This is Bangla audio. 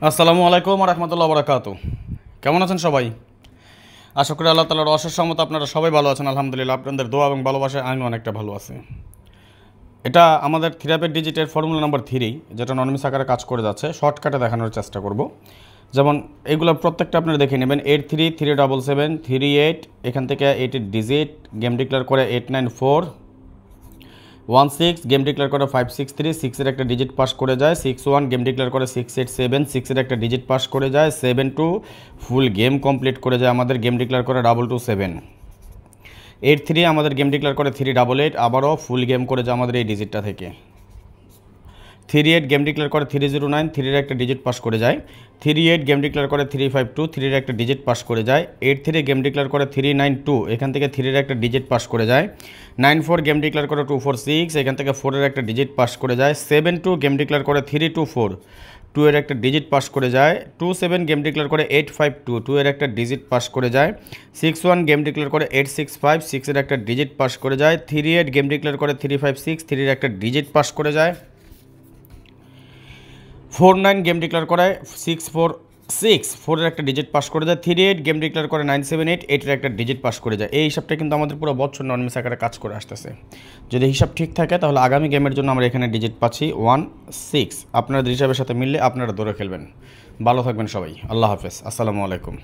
আসসালামু আলাইকুম ওয়া রাহমাতুল্লাহি ওয়া বারাকাতুহু। কেমন আছেন সবাই? আশা করি আল্লাহ তাআলার অশেষ রহমতে আপনারা সবাই ভালো আছেন। আলহামদুলিল্লাহ, আপনাদের দোয়া এবং ভালোবাসায় আমি অনেকটা ভালো আছি। এটা আমাদের থিরাপের ডিজিটের ফর্মুলা নাম্বার 3, যেটা ননমিস আকারে কাজ করে যাচ্ছে। শর্টকাটে দেখানোর চেষ্টা করব। যেমন এগুলো প্রত্যেকটা আপনারা দেখে নেবেন। 833777 38, এখান থেকে 8 এর ডিজিট, গেম ডিক্লেয়ার করে 89416, গেম ডিক্লেয়ার করে 563, 6 এর একটা ডিজিট পাস করে যায়। 61, গেম ডিক্লেয়ার করে 687, 6 এর একটা ডিজিট পাস করে যায়। 72, ফুল গেম কমপ্লিট করে যায় আমাদের, গেম ডিক্লেয়ার করে 227। 83 আমাদের গেম ডিক্লেয়ার করে 388, আবারও ফুল গেম করে যায় আমাদের এই ডিজিটটা থেকে। 38 গেম ডিক্লেয়ার করে 309, 3 এর একটা ডিজিট পাস করে যায়। 38 গেম ডিক্লেয়ার করে 352, 3 এর একটা ডিজিট পাস করে যায়। 83 গেম ডিক্লেয়ার করে 392, এখান থেকে 3 এর একটা ডিজিট পাস করে যায়। 94 গেম ডিক্লেয়ার করে 246, এখান থেকে 4 এর একটা ডিজিট পাস করে যায়। 72 গেম ডিক্লেয়ার করে 324, 2 এর একটা ডিজিট পাস করে যায়। 27 গেম ডিক্লেয়ার করে 852, 2 এর একটা ডিজিট পাস করে যায়। 61 গেম ডিক্লেয়ার করে 865, 6 এর একটা ডিজিট পাস করে যায়। 38 গেম ডিক্লেয়ার করে 356, 3 এর একটা ডিজিট পাস করে যায়। 49 গেম ডিক্লেয়ার করে 646, 4 এর একটা ডিজিট পাস করে যায়। 38 গেম ডিক্লেয়ার করে 978, 8 এর একটা ডিজিট পাস করে যায়। এই হিসাবটা কিন্তু আমাদের পুরো বছর ননমিস আকারে কাজ করে আসতেছে। যদি হিসাব ঠিক থাকে তাহলে আগামী গেমের জন্য আমরা এখানে ডিজিট পাচ্ছি 16। আপনাদের হিসাবের সাথে মিললে আপনারা দৌড়ে খেলবেন। ভালো থাকবেন সবাই। আল্লাহ হাফেজ। আসসালামু আলাইকুম।